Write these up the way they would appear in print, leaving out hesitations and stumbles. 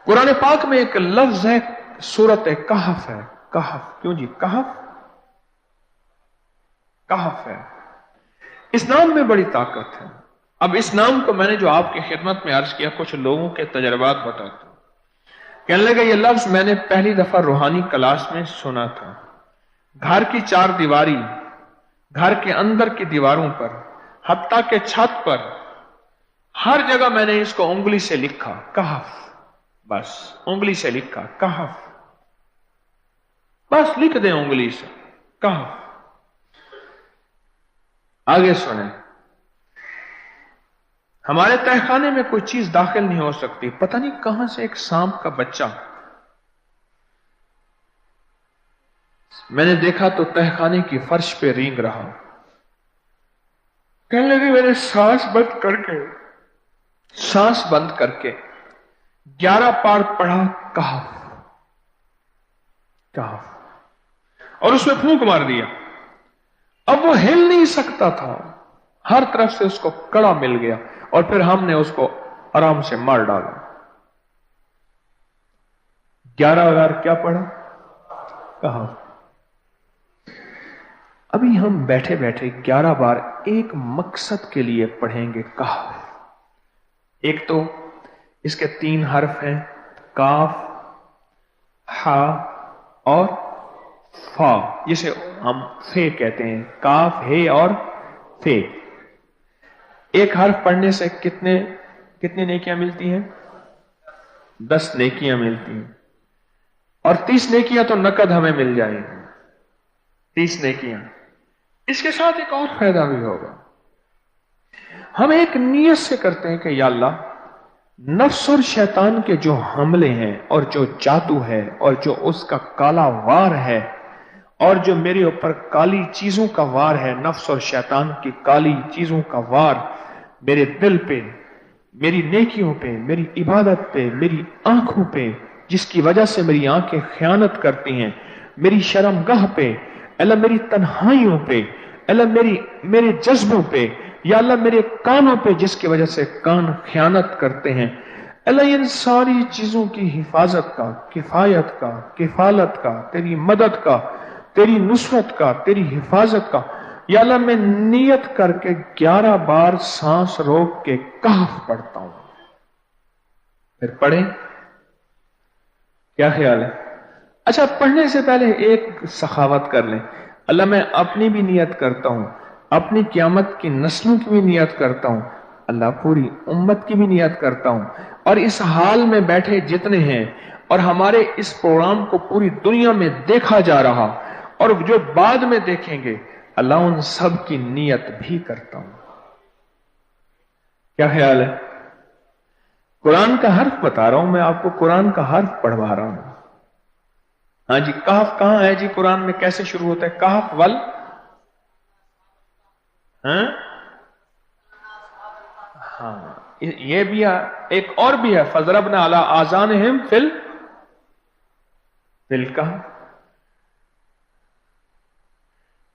कुरान पाक में एक लफ्ज है, सूरत कहफ है। कहफ, क्यों जी? कहफ, कहफ है। इस नाम में बड़ी ताकत है। अब इस नाम को मैंने जो आपकी खिदमत में अर्ज किया, कुछ लोगों के तजर्बात बताता हूं। कहने लगे ये लफ्ज मैंने पहली दफा रूहानी क्लास में सुना था। घर की चार दीवारी, घर के अंदर की दीवारों पर, हत्ता के छत पर, हर जगह मैंने इसको उंगली से लिखा, कहफ। बस उंगली से लिखा कहफ, बस लिख दें उंगली से कहफ। आगे सुने, हमारे तहखाने में कोई चीज दाखिल नहीं हो सकती। पता नहीं कहां से एक सांप का बच्चा मैंने देखा तो तहखाने की फर्श पे रेंग रहा। कहने लगे मैंने सांस बंद करके 11 पार पढ़ा कहफ, कहफ, और उसमें फूंक मार दिया। अब वो हिल नहीं सकता था, हर तरफ से उसको कड़ा मिल गया, और फिर हमने उसको आराम से मार डाला। 11 बार क्या पढ़ा? कहफ। अभी हम बैठे बैठे 11 बार एक मकसद के लिए पढ़ेंगे कहफ। एक तो इसके 3 हर्फ हैं, काफ, हा और फा, जिसे हम फे कहते हैं। काफ, हे और फे। एक हर्फ पढ़ने से कितनी नेकियां मिलती हैं? 10 नेकियां मिलती हैं, और 30 नेकियां तो नकद हमें मिल जाएंगी। 30 नेकियां। इसके साथ एक और फायदा भी होगा। हम एक नियत से करते हैं कि या अल्लाह, नफ्स और शैतान के जो हमले हैं, और जो जादू है, और जो उसका काला वार है, और जो मेरे ऊपर काली चीजों का वार है, नफ्स और शैतान की काली चीजों का वार मेरे दिल पे, मेरी नेकियों पे, मेरी इबादत पे, मेरी आंखों पे, जिसकी वजह से मेरी आंखें खयानत करती हैं, मेरी शर्मगाह पे, अल्लाह मेरी तन्हाइयों पे, अल्लाह मेरे जज्बों पे, या अल्लाह मेरे कानों पे, जिसकी वजह से कान खयानत करते हैं, अल्लाह इन सारी चीजों की हिफाजत का, किफायत का, किफालत का, तेरी मदद का, तेरी नुसरत का, तेरी हिफाजत का, या अल्लाह मैं नियत करके 11 बार सांस रोक के कहफ पढ़ता हूं। फिर पढ़े, क्या ख्याल है? अच्छा, पढ़ने से पहले एक सखावत कर लें। अल्लाह मैं अपनी भी नियत करता हूं, अपनी क़यामत की नस्लों की भी नियत करता हूं, अल्लाह पूरी उम्मत की भी नियत करता हूं, और इस हाल में बैठे जितने हैं, और हमारे इस प्रोग्राम को पूरी दुनिया में देखा जा रहा, और जो बाद में देखेंगे, अल्लाह उन सब की नियत भी करता हूं। क्या ख्याल है? कुरान का हर्फ बता रहा हूं मैं आपको, कुरान का हर्फ पढ़वा रहा हूं। हाँ जी, कहफ कहां है जी? कुरान में कैसे शुरू होता है? कहफ वल, हाँ, ये भी है। एक और भी है, फजरबना अला आज़ानिहिम फिल कहफ।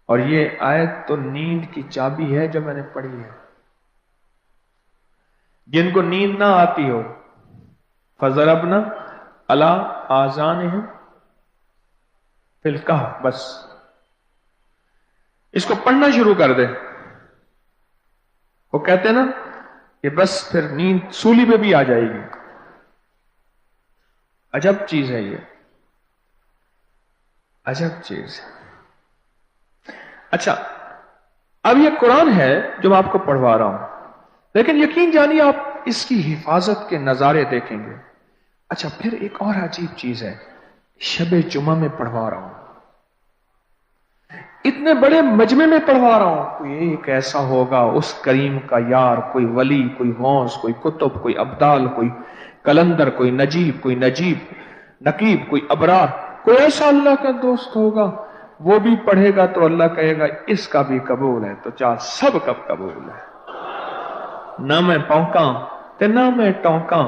और ये आयत तो नींद की चाबी है जो मैंने पढ़ी है। जिनको नींद ना आती हो, फजरबना अला आज़ानिहिम फिल कहफ, बस इसको पढ़ना शुरू कर दे। वो कहते हैं ना कि बस फिर नींद सूली पे भी आ जाएगी। अजब चीज है ये, अजब चीज। अच्छा, अब ये कुरान है जो मैं आपको पढ़वा रहा हूं, लेकिन यकीन जानिए आप इसकी हिफाजत के नजारे देखेंगे। अच्छा, फिर एक और अजीब चीज है, शबे जुमा में पढ़वा रहा हूं, इतने बड़े मजमे में पढ़वा रहा हूं। कोई एक ऐसा होगा उस करीम का यार, कोई वली, कोई गौस, कोई कुतुब, कोई अब्दाल, कोई कलंदर, कोई नकीब, कोई अबरार, कोई ऐसा अल्लाह का दोस्त होगा, वो भी पढ़ेगा तो अल्लाह कहेगा इसका भी कबूल है। तो चाह सब कब कबूल है। ना मैं पौंका ते ना मैं टौंका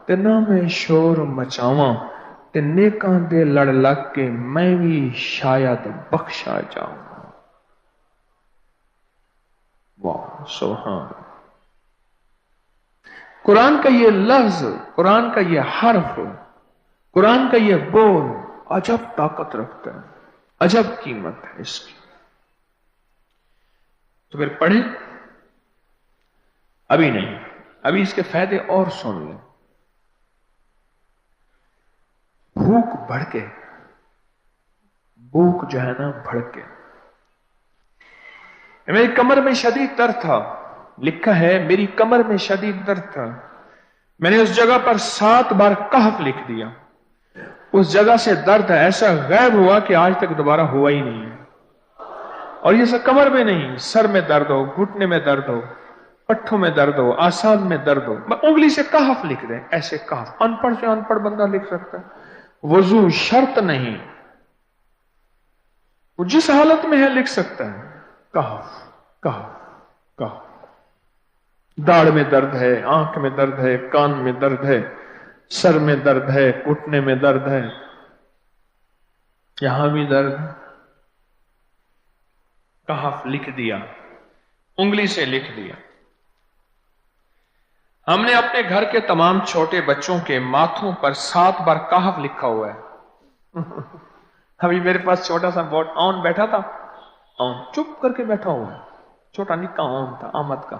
ते ना मैं शोर मचावा ते नेकां दे लड़ लग के मैं भी शायद बख्शा जाऊंगा। वाह सुभान। कुरान का ये लफ्ज, कुरान का ये हर्फ कुरान का यह बोल अजब ताकत रखता है, अजब कीमत है इसकी। तो फिर पढ़े, अभी नहीं, अभी इसके फायदे और सुन लें। भूख भड़के, भूख जो है ना भड़के। मेरी कमर में शदीद दर्द था, लिखा है मेरी कमर में शदीद दर्द था, मैंने उस जगह पर 7 बार कहफ लिख दिया। उस जगह से दर्द ऐसा गायब हुआ कि आज तक दोबारा हुआ ही नहीं है। और ये सब कमर में नहीं, सर में दर्द हो, घुटने में दर्द हो, पट्ठों में दर्द हो, आसान में दर्द हो, उंगली से कहफ लिख दें, ऐसे कहफ। अनपढ़ से अनपढ़ बंदा लिख सकता है। वजू शर्त नहीं, वो जिस हालत में है लिख सकता है। कहफ कहफ कहफ। दाढ़ में दर्द है, आंख में दर्द है, कान में दर्द है, सर में दर्द है, घुटने में दर्द है, यहां भी दर्द है, कहफ लिख दिया, उंगली से लिख दिया। हमने अपने घर के तमाम छोटे बच्चों के माथों पर 7 बार कहफ लिखा हुआ है। अभी मेरे पास छोटा सा बोर्ड ऑन बैठा था, ऑन चुप करके बैठा हुआ है, छोटा निक्का ऑन था आमद का।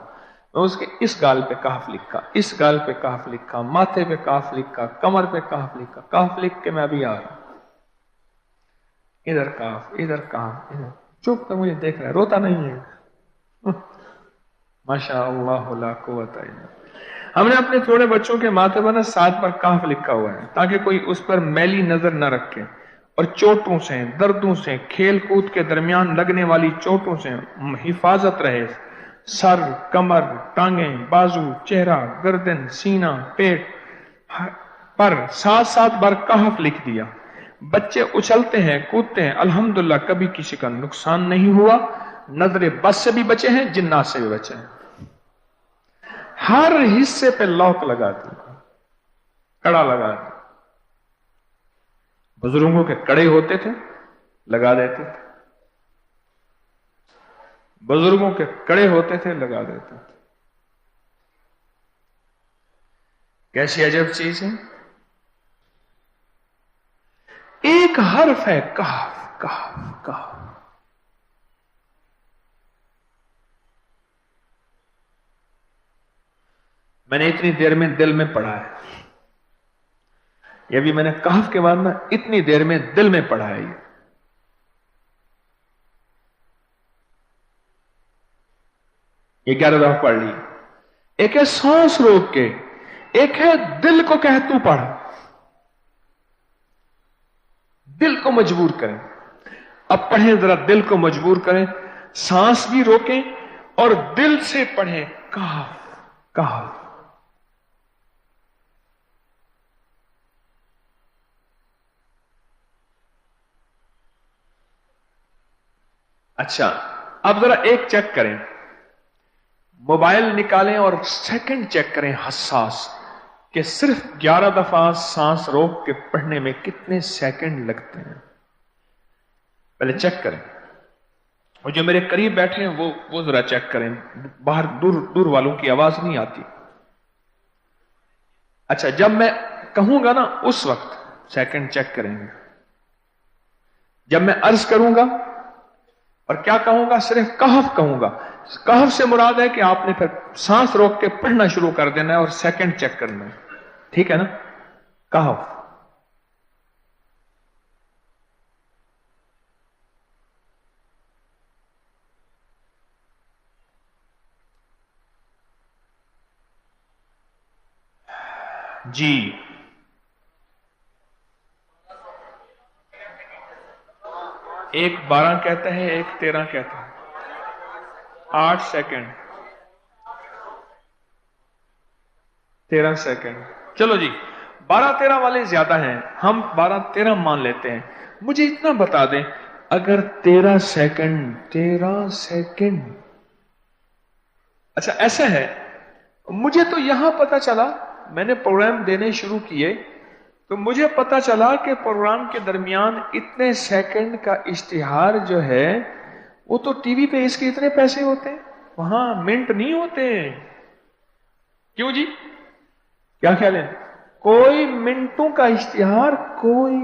मैं उसके इस गाल पे कहफ लिखा, इस गाल पे कहफ लिखा, माथे पे कहफ लिखा, कमर पे कहफ लिखा, कहफ लिख के मैं अभी आ रहा हूं। इधर कहफ, इधर कहफ, इधर चुप तो मुझे देख रहा है, रोता नहीं है। माशा अल्लाह ला कुव्वता इल्ला। हमने अपने थोड़े बच्चों के माथे पर 7 बार कहफ लिखा हुआ है ताकि कोई उस पर मैली नजर न रखे और चोटों से, दर्दों से, खेल कूद के दरमियान लगने वाली चोटों से हिफाजत रहे। सर, कमर, टांगें, बाजू, चेहरा, गर्दन, सीना, पेट पर 7-7 बार कहफ लिख दिया। बच्चे उछलते हैं, कूदते हैं, अल्हम्दुलिल्लाह कभी किसी का नुकसान नहीं हुआ। नजरे बस से भी बचे हैं, जिन्नात से भी बचे हैं। हर हिस्से पे लॉक लगा दिया, कड़ा लगा दिया। बुजुर्गों के कड़े होते थे, लगा देते थे। बुजुर्गों के कड़े होते थे, लगा देते थे। कैसी अजब चीज है। एक हर्फ है कहफ कहफ कहफ। मैंने इतनी देर में दिल में पढ़ा है, ये भी मैंने कहफ के बाद ना इतनी देर में दिल में पढ़ा है। ये 11 दफा पढ़ ली। एक है सांस रोक के, एक है दिल को कह तू पढ़। दिल को मजबूर करें। अब पढ़ें, जरा दिल को मजबूर करें, सांस भी रोकें और दिल से पढ़ें। कहफ कहफ। अच्छा, अब जरा एक चेक करें, मोबाइल निकालें और सेकंड चेक करें हसास कि सिर्फ 11 दफा सांस रोक के पढ़ने में कितने सेकंड लगते हैं। पहले चेक करें। और जो मेरे करीब बैठे हैं वो जरा चेक करें, बाहर दूर दूर वालों की आवाज नहीं आती। अच्छा, जब मैं कहूंगा ना उस वक्त सेकंड चेक करेंगे। जब मैं अर्ज करूंगा और क्या कहूंगा, सिर्फ कहफ कहूंगा। कहफ से मुराद है कि आपने फिर सांस रोक के पढ़ना शुरू कर देना है और सेकंड चेक करना है। ठीक है ना? कहफ। जी, एक 12 कहता है, एक 13 कहता है। 8 सेकंड, 13 सेकंड। चलो जी, 12-13 वाले ज्यादा हैं, हम 12-13 मान लेते हैं। मुझे इतना बता दें, अगर 13 सेकंड, अच्छा ऐसा है, मुझे तो यहां पता चला, मैंने प्रोग्राम देने शुरू किए तो मुझे पता चला कि प्रोग्राम के दरमियान इतने सेकंड का इश्तिहार जो है वो तो टीवी पे इसके इतने पैसे होते हैं, वहां मिनट नहीं होते। क्यों जी, क्या ख्याल है? کوئی منٹوں کا اشتہار، کوئی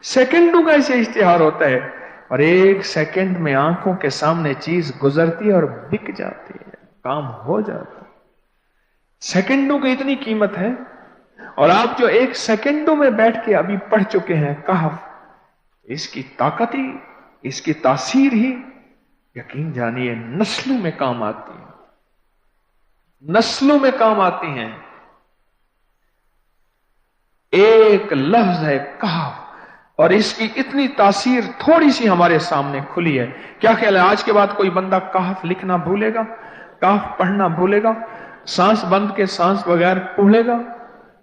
سیکنڈوں کا اسے اشتہار ہوتا ہے، اور ایک سیکنڈ میں آنکھوں کے سامنے چیز گزرتی ہے اور بک جاتی ہے، کام ہو جاتا ہے۔ سیکنڈوں کی اتنی قیمت ہے، اور آپ جو ایک سیکنڈوں میں بیٹھ کے ابھی پڑھ چکے ہیں کہف، اس کی طاقت ہی، اس کی تاثیر ہی یقین جانیے نسلوں میں کام آتی ہے، نسلوں میں کام آتی ہیں۔ ایک لفظ ہے کہف، اور اس کی اتنی تاثیر تھوڑی سی ہمارے سامنے کھلی ہے۔ کیا خیال ہے آج کے بعد کوئی بندہ کہف لکھنا بھولے گا؟ کہف پڑھنا بھولے گا؟ سانس بند کے سانس بغیر پڑھے گا؟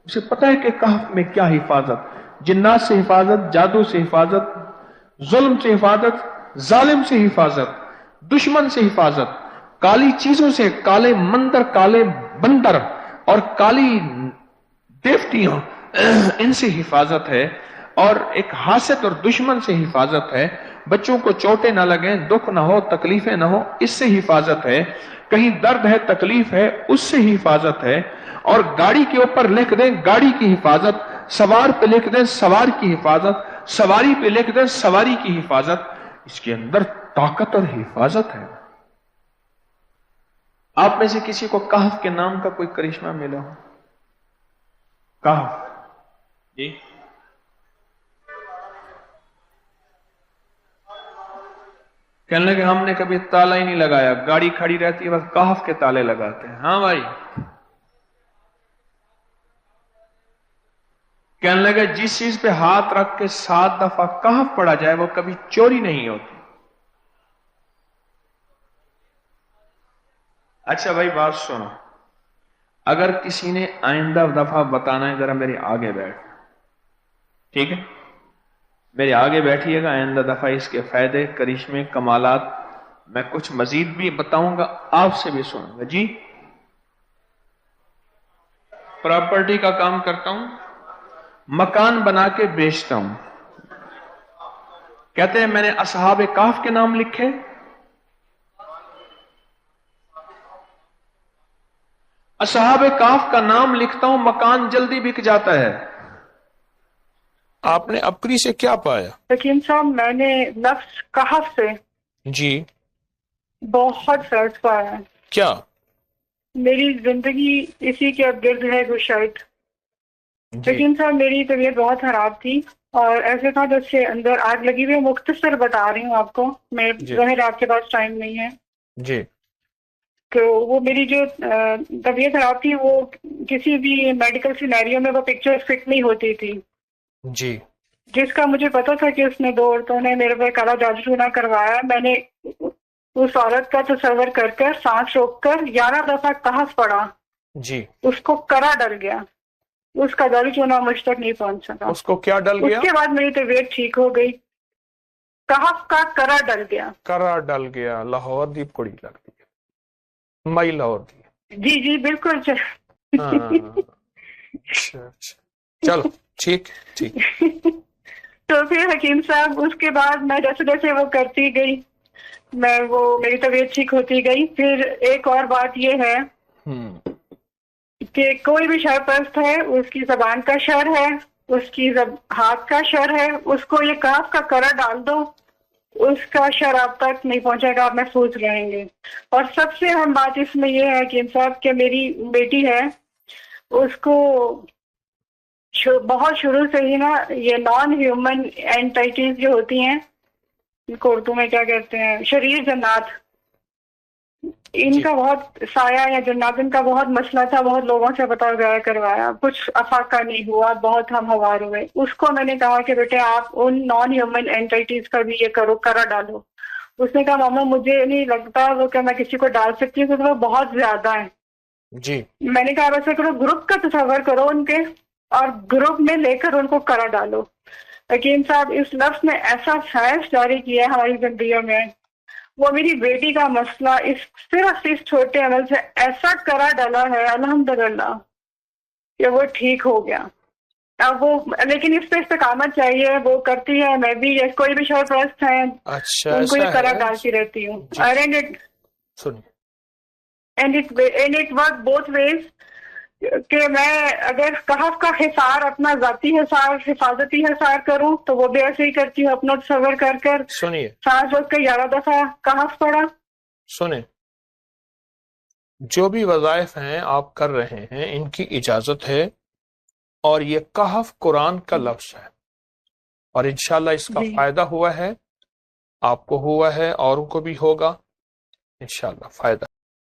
اسے پتا ہے کہ کہف میں کیا حفاظت، جنات سے حفاظت، جادو سے حفاظت، ظلم سے حفاظت، ظالم سے حفاظت، دشمن سے حفاظت، کالی چیزوں سے، کالے مندر، کالے بندر اور کالی دیوتیوں، ان سے حفاظت ہے، اور ایک حاسد اور دشمن سے حفاظت ہے، بچوں کو چوٹیں نہ لگیں، دکھ نہ ہو، تکلیفیں نہ ہو، اس سے حفاظت ہے، کہیں درد ہے، تکلیف ہے، اس سے حفاظت ہے، اور گاڑی کے اوپر لکھ دیں گاڑی کی حفاظت، سوار پہ لکھ دیں سوار کی حفاظت، سواری پہ لکھ دیں سواری کی حفاظت، اس کے اندر طاقت اور حفاظت ہے۔ آپ میں سے کسی کو کہف کے نام کا کوئی کرشمہ ملا ہو؟ کہف جی کہنے لگے ہم نے کبھی تالا ہی نہیں لگایا، گاڑی کھڑی رہتی ہے بس کہف کے تالے لگاتے ہیں۔ ہاں بھائی، کہنے لگے جس چیز پہ ہاتھ رکھ کے 7 دفعہ کہف پڑا جائے وہ کبھی چوری نہیں ہوتی۔ اچھا بھائی بات سنو، اگر کسی نے آئندہ دفعہ بتانا ہے ذرا میرے آگے بیٹھ، ٹھیک ہے؟ میرے آگے بیٹھیے گا، آئندہ دفعہ اس کے فائدے، کرشمے، کمالات میں کچھ مزید بھی بتاؤں گا، آپ سے بھی سنوں گا۔ جی پراپرٹی کا کام کرتا ہوں، مکان بنا کے بیچتا ہوں۔ کہتے ہیں میں نے اصحاب کہف کے نام لکھے، اصحاب کہف کا نام لکھتا ہوں، مکان جلدی بک جاتا ہے۔ آپ نے اپری سے کیا پایا؟ حکیم صاحب میں نے لفظ کہف سے جی بہت فرق پایا ہے، کیا؟ میری زندگی اسی کے اب گرد ہے گشائد۔ حکیم صاحب میری طبیعت بہت خراب تھی، اور ایسے تھا جب سے اندر آگ لگی ہوئی ہے۔ مختصر بتا رہی ہوں آپ کو، میں ظاہر آپ کے پاس ٹائم نہیں ہے جی تو وہ میری جو طبیعت خراب تھی وہ کسی بھی میڈیکل سینیریو میں وہ پکچر فٹ نہیں ہوتی تھی، جی جس کا مجھے پتا تھا کہ اس نے 2 عورتوں نے میرے پہ کالا جادو ٹونا کروایا۔ میں نے اس عورت کا تصور کر کر سانس روک کر 11 دفعہ کہف پڑا، جی اس کو کرا ڈل گیا، اس کا جادو ٹونا مجھ تک نہیں پہنچ سکا۔ اس کو کیا ڈل گیا؟ اس کے بعد میری طبیعت ٹھیک ہو گئی، کہف کا کرا ڈل گیا۔ کرا ڈل گیا، لاہور دی کڑی لگتی ہے، مائی لاہور دی۔ جی جی بالکل اچھا چلو ٹھیک ٹھیک۔ تو پھر حکیم صاحب اس کے بعد میں جیسے جیسے وہ کرتی گئی میری طبیعت ٹھیک ہوتی گئی۔ پھر ایک اور بات یہ ہے کہ کوئی بھی شر پرست ہے، اس کی زبان کا شر ہے، اس کی ہاتھ کا شر ہے، اس کو یہ کاف کا کرا ڈال دو، اس کا شر آپ تک نہیں پہنچے گا، آپ محفوظ رہیں گے۔ اور سب سے اہم بات اس میں یہ ہے کہ انصاف کہ میری بیٹی ہے، اس کو بہت شروع سے ہی نا یہ نان ہیومن اینٹائٹیز جو ہوتی ہیں، ان کو اردو میں کیا کہتے ہیں، شریر جنات، ان کا بہت سایہ یا جنات، ان کا بہت مسئلہ تھا، بہت لوگوں سے پتا وغیرہ کروایا، کچھ افاقہ نہیں ہوا، بہت ہم ہوار ہوئے۔ اس کو میں نے کہا کہ بیٹے آپ ان نان ہیومن اینٹائٹیز کا بھی یہ کرو، کرا ڈالو۔ اس نے کہا ماما مجھے نہیں لگتا وہ کہ میں کسی کو ڈال سکتی ہوں کیونکہ وہ بہت زیادہ ہیں۔ جی میں نے کہا ویسے کرو، گروپ کا تصور کرو ان کے، اور گروپ میں لے کر ان کو کرا ڈالو۔ حکیم صاحب اس لفظ نے ایسا فیض جاری کیا ہے ہماری زندگیوں میں، وہ میری بیٹی کا مسئلہ صرف اس چھوٹے عمل سے ایسا کرا ڈالا ہے الحمدللہ کہ وہ ٹھیک ہو گیا۔ اب وہ لیکن اس پہ استقامت چاہیے، وہ کرتی ہے، میں بھی کوئی بھی شر پرست ہیں ان کو یہ کرا ڈالتی رہتی ہوں۔ And it work both ways کہ میں اگر کہف کا حصار اپنا ذاتی حصار حفاظتی حصار کروں تو وہ بھی ایسے ہی کرتی ہوں، اپنا تصور کر کر سنیے 7 وقت کا 11 دفعہ کہف پڑھا. سنیں، جو بھی وظائف ہیں آپ کر رہے ہیں ان کی اجازت ہے، اور یہ کہف قرآن کا لفظ ہے، اور انشاءاللہ اس کا جی فائدہ ہوا ہے، آپ کو ہوا ہے، اوروں کو بھی ہوگا انشاءاللہ فائدہ.